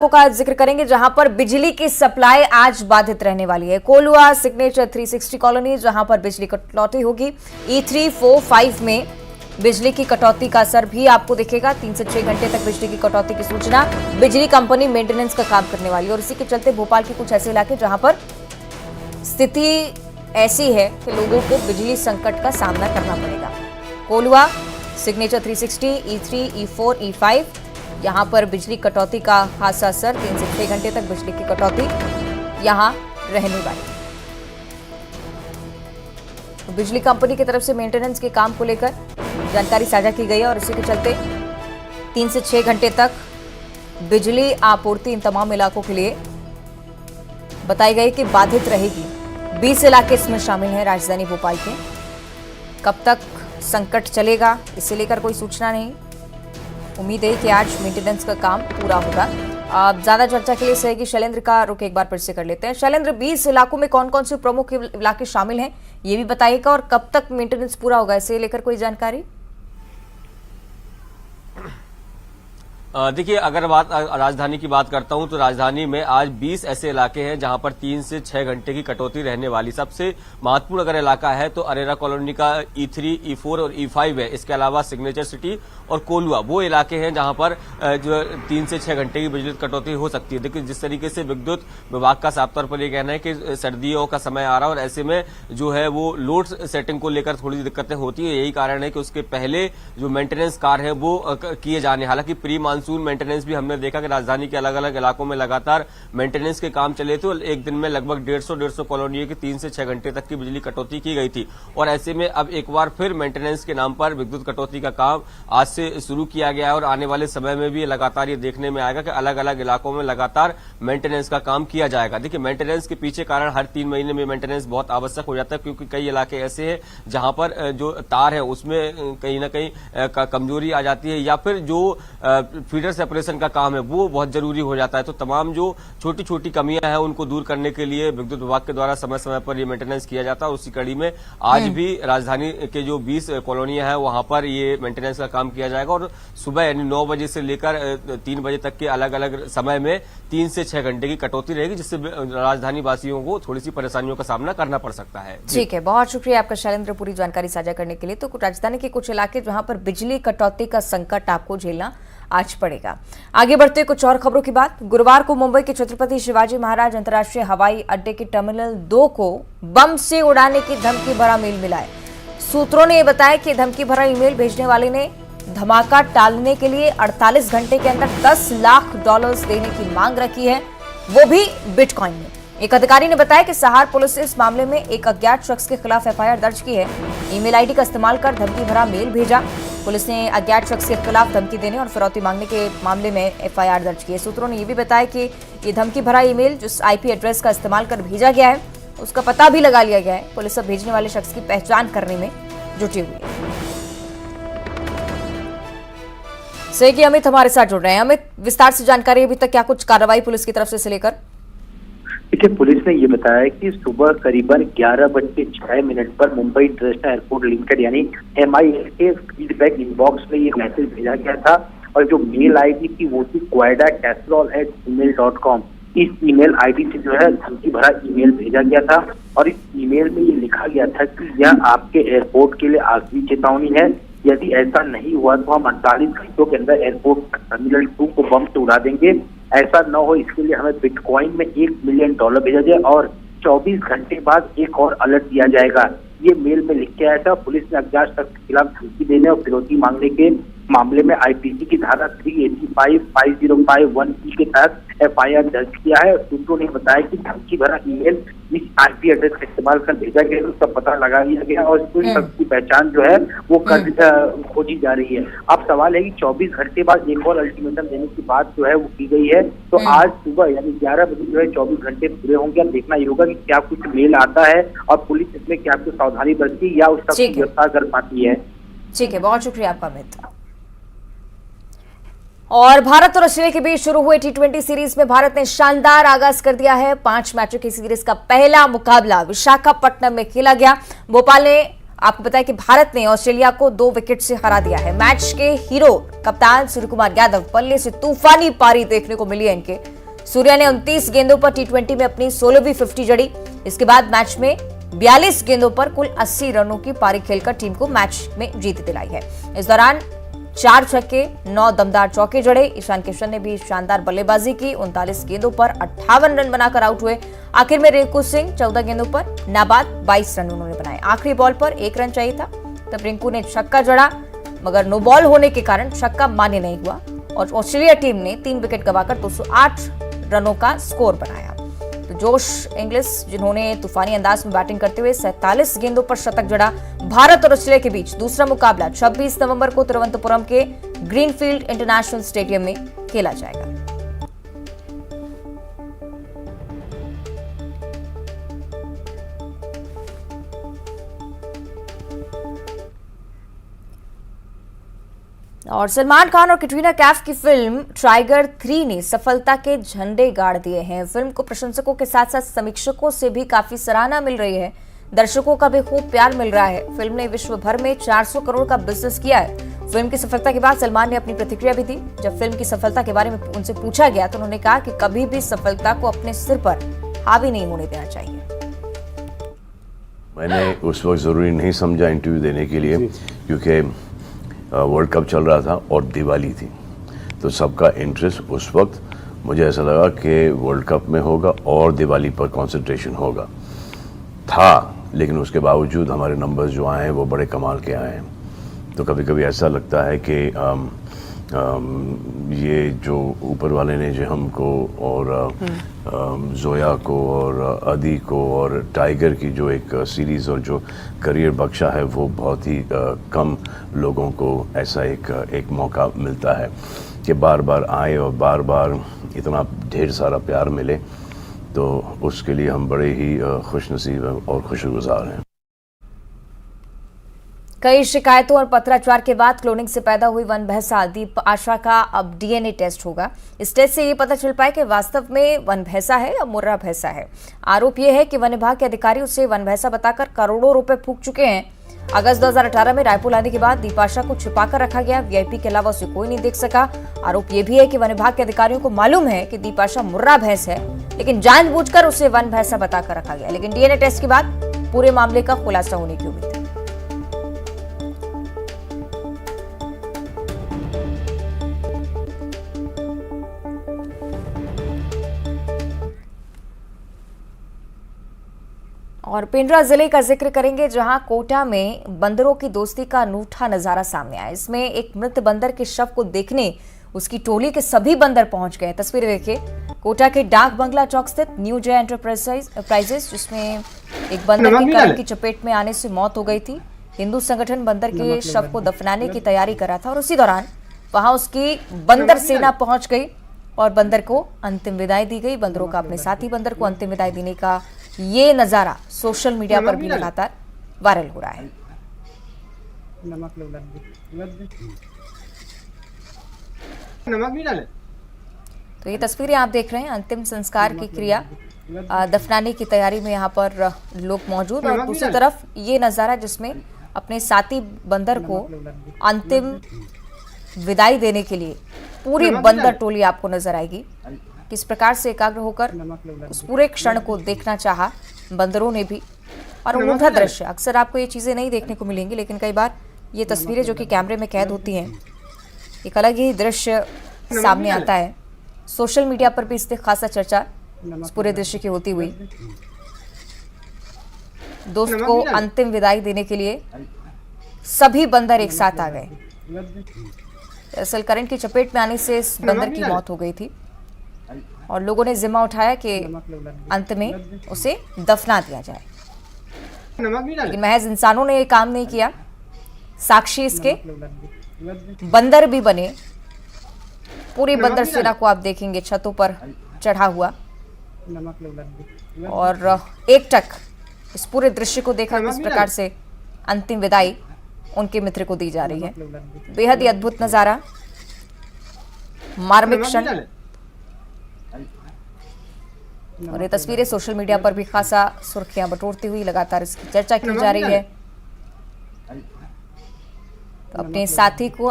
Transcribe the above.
का जिक्र करेंगे जहां पर बिजली की सप्लाई आज बाधित रहने वाली है। कोलुआ सिग्नेचर 360 कॉलोनी जहां पर बिजली कटौती होगी। E3, 4, 5 में बिजली की कटौती का असर भी आपको दिखेगा। 3 से 6 घंटे तक बिजली की कटौती की सूचना। बिजली कंपनी मेंटेनेंस का काम करने वाली है और इसी के चलते भोपाल के कुछ ऐसे इलाके जहां पर स्थिति ऐसी है कि लोगों को बिजली संकट का सामना करना पड़ेगा। Kolua signature 360, E3, E4, E5 यहां पर बिजली कटौती का खासा असर। 3 से 6 घंटे तक बिजली की कटौती यहां रहने वाली। तो बिजली कंपनी की तरफ से मेंटेनेंस के काम को लेकर जानकारी साझा की गई है और इसी के चलते 3 से 6 घंटे तक बिजली आपूर्ति इन तमाम इलाकों के लिए बताई गई कि बाधित रहेगी। 20 इलाके इसमें शामिल हैं राजधानी भोपाल के। कब तक संकट चलेगा इसे लेकर कोई सूचना नहीं। उम्मीद है कि आज मेंटेनेंस का काम पूरा होगा। ज्यादा चर्चा के लिए सहयोगी शैलेंद्र का रुख एक बार फिर से कर लेते हैं। शैलेंद्र, 20 इलाकों में कौन कौन से प्रमुख इलाके शामिल हैं ये भी बताइएगा और कब तक मेंटेनेंस पूरा होगा इसे लेकर कोई जानकारी? देखिए, अगर राजधानी की बात करता हूं तो राजधानी में आज 20 ऐसे इलाके हैं जहां पर 3 से 6 घंटे की कटौती रहने वाली। सबसे महत्वपूर्ण अगर इलाका है तो अरेरा कॉलोनी का E3, E4 और E5 है। इसके अलावा सिग्नेचर सिटी और कोलुआ वो इलाके हैं जहां पर जो 3 से 6 घंटे की बिजली कटौती हो सकती है। देखिए, जिस तरीके से विद्युत विभाग का साफ तौर पर यह कहना है कि सर्दियों का समय आ रहा है और ऐसे में जो है वो लोड सेटिंग को लेकर थोड़ी दिक्कतें होती है। यही कारण है कि उसके पहले जो मेंटेनेंस कार्य है वो किए जाने। हालांकि प्री मानसून मेंटेनेंस भी हमने देखा कि राजधानी के अलग अलग इलाकों में लगातार मेंटेनेंस के काम चले थे और एक दिन में लगभग 150 कॉलोनियों की 3 से 6 घंटे तक की बिजली कटौती की गई थी। और ऐसे में अब एक बार फिर मेंटेनेंस के नाम पर विद्युत कटौती का काम आज से शुरू किया गया है और आने वाले समय में भी लगातार ये देखने में आएगा कि अलग अलग इलाकों में लगातार मेंटेनेंस का काम किया जाएगा। देखिए, मेंटेनेंस के पीछे कारण हर 3 महीने में मेंटेनेंस बहुत आवश्यक हो जाता है क्योंकि कई इलाके ऐसे हैं जहां पर जो तार है उसमें कहीं ना कहीं कमजोरी आ जाती है या फिर जो फीडर सेपरेशन का काम है वो बहुत जरूरी हो जाता है। तो तमाम जो छोटी छोटी कमियां हैं उनको दूर करने के लिए विद्युत विभाग के द्वारा समय समय पर ये मेंटेनेंस किया जाता है। उसी कड़ी में आज भी राजधानी के जो 20 कॉलोनियां हैं वहां पर ये मेंटेनेंस का काम किया जाएगा और सुबह यानी 9 बजे से लेकर 3 बजे तक के अलग अलग समय में 3 से 6 घंटे की कटौती रहेगी जिससे राजधानी वासियों को थोड़ी सी परेशानियों का सामना करना पड़ सकता है। ठीक है, बहुत शुक्रिया आपका शैलेंद्र पूरी जानकारी साझा करने के लिए। तो राजधानी के कुछ इलाके जहां पर बिजली कटौती का संकट आपको झेलना आज पड़ेगा। आगे बढ़ते कुछ और खबरों की बात। गुरुवार को मुंबई के छत्रपति शिवाजी महाराज अंतर्राष्ट्रीय हवाई अड्डे के टर्मिनल 2 को बम से उड़ाने की धमकी भरा मेल मिला है। सूत्रों ने बताया कि धमकी भरा ईमेल भेजने वाले ने धमाका टालने के लिए 48 घंटे के अंदर $10 लाख देने की मांग रखी है, वो भी बिटकॉइन में। एक अधिकारी ने बताया कि सहार पुलिस ने इस मामले में एक अज्ञात शख्स के खिलाफ FIR दर्ज की है। ईमेल आईडी का इस्तेमाल कर धमकी भरा मेल भेजा। पुलिस ने अज्ञात शख्स के खिलाफ धमकी देने और फिरौती मांगने के मामले में FIR दर्ज की है। सूत्रों ने यह भी बताया कि ये धमकी भरा ईमेल जिस IP एड्रेस का इस्तेमाल कर भेजा गया है उसका पता भी लगा लिया गया है। पुलिस अब भेजने वाले शख्स की पहचान करने में जुटी हुई है। सहयोगी अमित हमारे साथ जुड़ रहे हैं। अमित, विस्तार से जानकारी, अभी तक क्या कुछ कार्रवाई पुलिस की तरफ से लेकर? देखिए, पुलिस ने ये बताया कि सुबह करीबन 11:06 पर मुंबई इंटरनेशनल एयरपोर्ट लिमिटेड यानी MIL के फीडबैक इनबॉक्स में ये मैसेज भेजा गया था और जो मेल आईडी थी वो थी quaidacastrol@gmail.com। इस ईमेल आईडी से जो है धमकी भरा ईमेल भेजा गया था और इस ईमेल में ये लिखा गया था कि यह आपके एयरपोर्ट के लिए आखिरी चेतावनी है। यदि ऐसा नहीं हुआ तो हम 48 घंटों के अंदर एयरपोर्ट टर्मिनल 2 को बम से उड़ा देंगे। ऐसा न हो इसके लिए हमें बिटकॉइन में $1 मिलियन भेजा जाए और 24 घंटे बाद एक और अलर्ट दिया जाएगा। ये मेल में लिख के आया था। पुलिस ने अज्ञात शख्स के खिलाफ धमकी देने और फिरौती मांगने के मामले में IPC की धारा 385, 5051E के तहत FIR दर्ज किया है। सूत्रों ने बताया कि धमकी भरा ईमेल इस IP एड्रेस का इस्तेमाल कर भेजा गया, उसका पता लगा लिया गया और उस शख्स की पहचान जो है वो खोजी जा रही है। अब सवाल है कि 24 घंटे बाद एक और अल्टीमेटम देने की बात जो है वो की गई है। तो आज सुबह यानी 11 बजे जो है 24 घंटे पूरे होंगे। अब देखना ये होगा कि क्या कुछ मेल आता है और पुलिस इसमें क्या कुछ सावधानी बरती या उस शख्स को गिरफ्तार कर पाती है। ठीक है, बहुत शुक्रिया आपका अमित। और भारत और ऑस्ट्रेलिया के बीच शुरू हुए T20 सीरीज में भारत ने शानदार आगाज कर दिया है। 5 मैचों की सीरीज का पहला मुकाबला विशाखापट्टनम में खेला गया। भोपाल ने आपको बताया कि भारत ने ऑस्ट्रेलिया को 2 विकेट से हरा दिया है। मैच के हीरो कप्तान सूर्यकुमार यादव, बल्ले से तूफानी पारी देखने को मिली है इनके। सूर्या ने 29 गेंदों पर टी20 में अपनी 16वीं 50 जड़ी। इसके बाद मैच में 42 गेंदों पर कुल 80 रनों की पारी खेलकर टीम को मैच में जीत दिलाई है। इस दौरान 4 छक्के, 9 दमदार चौके जड़े। ईशान किशन ने भी शानदार बल्लेबाजी की। 39 गेंदों पर 58 रन बनाकर आउट हुए। आखिर में रिंकू सिंह 14 गेंदों पर नाबाद 22 रन उन्होंने बनाए। आखिरी बॉल पर 1 रन चाहिए था, तब रिंकू ने छक्का जड़ा, मगर नो बॉल होने के कारण छक्का मान्य नहीं हुआ और ऑस्ट्रेलिया टीम ने 3 विकेट गंवाकर 208 रनों का स्कोर बनाया। तो जोश इंग्लिश, जिन्होंने तूफानी अंदाज में बैटिंग करते हुए 47 गेंदों पर शतक जड़ा। भारत और ऑस्ट्रेलिया के बीच दूसरा मुकाबला 26 नवंबर को तिरुवनंतपुरम के ग्रीनफील्ड इंटरनेशनल स्टेडियम में खेला जाएगा। और सलमान खान और कैटरीना कैफ की फिल्म टाइगर 3 ने सफलता के झंडे गाड़ दिए हैं। फिल्म को प्रशंसकों के साथ साथ समीक्षकों से भी काफी सराहना मिल रही है। दर्शकों का भी खूब प्यार मिल रहा है। फिल्म ने विश्व भर में 400 करोड़ का बिजनेस किया है। फिल्म की सफलता के बाद सलमान ने अपनी प्रतिक्रिया भी दी। जब फिल्म की सफलता के बारे में उनसे पूछा गया तो उन्होंने कहा कि कभी भी सफलता को अपने सिर पर हावी नहीं होने देना चाहिए। मैंने उस वक्त जरूरी नहीं समझा इंटरव्यू देने के लिए, क्योंकि वर्ल्ड कप चल रहा था और दिवाली थी, तो सबका इंटरेस्ट उस वक्त मुझे ऐसा लगा कि वर्ल्ड कप में होगा और दिवाली पर कंसंट्रेशन होगा था। लेकिन उसके बावजूद हमारे नंबर्स जो आए हैं वो बड़े कमाल के आए हैं। तो कभी कभी ऐसा लगता है कि ये जो ऊपर वाले ने जो हमको और जोया को और अदी को और टाइगर की जो एक सीरीज़ और जो करियर बख्शा है, वो बहुत ही कम लोगों को ऐसा एक मौका मिलता है कि बार बार आए और बार बार इतना ढेर सारा प्यार मिले। तो उसके लिए हम बड़े ही खुशनसीब और खुशगुजार हैं। कई शिकायतों और पत्राचार के बाद क्लोनिंग से पैदा हुई वन भैंसा दीप आशा का अब डीएनए टेस्ट होगा। इस टेस्ट से ये पता चल पाया कि वास्तव में वन भैंसा है या मुर्रा भैंसा है। आरोप यह है कि वन विभाग के अधिकारी उसे वन भैंसा बताकर करोड़ों रुपए फूंक चुके हैं। अगस्त 2018 में रायपुर लाने के बाद दीप आशा को छिपाकर रखा गया। वीआईपी के अलावा उसे कोई नहीं देख सका। आरोप यह भी है कि वन विभाग के अधिकारियों को मालूम है कि दीप आशा मुर्रा भैंस है, लेकिन जानबूझकर उसे वन भैंसा बताकर रखा गया। लेकिन डीएनए टेस्ट के बाद पूरे मामले का खुलासा होने की उम्मीद है। और पिंडरा जिले का जिक्र करेंगे, जहां कोटा में बंदरों की दोस्ती का अनूठा नजारा सामने आया। इसमें एक मृत बंदर के शव को देखने उसकी टोली के सभी बंदर पहुंच गए। तस्वीरें देखिए, कोटा के डाक बंगला चौक स्थित न्यू जय एंटरप्राइजेस, जिसमें एक बंदर की कार की चपेट में आने से मौत हो गई थी। हिंदू संगठन बंदर के शव को दफनाने की तैयारी कर रहा था और उसी दौरान वहां उसकी बंदर सेना पहुंच गई और बंदर को अंतिम विदाई दी गई। बंदरों का अपने साथी बंदर को अंतिम विदाई देने का ये नजारा सोशल मीडिया पर भी लगातार वायरल हो रहा है। नमक भी डाले। तो ये तस्वीरें आप देख रहे हैं, अंतिम संस्कार की क्रिया, दफनाने की तैयारी में यहाँ पर लोग मौजूद, और दूसरी तरफ ये नजारा जिसमें अपने साथी बंदर को अंतिम विदाई देने के लिए पूरी बंदर टोली आपको नजर आएगी। किस प्रकार से एकाग्र होकर उस पूरे क्षण को देखना चाहा बंदरों ने भी। और अनूठा दृश्य, अक्सर आपको ये चीजें नहीं देखने को मिलेंगी, लेकिन कई बार ये तस्वीरें जो कि कैमरे में कैद होती हैं, एक अलग ही दृश्य सामने आता है। सोशल मीडिया पर भी इससे खासा चर्चा इस पूरे दृश्य की होती हुई। दोस्त को अंतिम विदाई देने के लिए सभी बंदर एक साथ आ गए। दरअसल करंट की चपेट में आने से इस बंदर की मौत हो गई थी और लोगों ने जिम्मा उठाया कि अंत में उसे दफना दिया जाए, लेकिन महज इंसानों ने ये काम नहीं किया। साक्षी इसके बंदर भी बने। पूरी बंदर सेना को आप देखेंगे छतों पर चढ़ा हुआ, और एकटक इस पूरे दृश्य को देखा किस प्रकार से अंतिम विदाई उनके मित्र को दी जा रही है। बेहद ही अद्भुत नजारा, मार्मिक क्षण, और ये तस्वीरें सोशल मीडिया पर भी खासा सुर्खियां बटोरती हुई लगातार इसकी चर्चा की जा रही है। तो अपने साथी को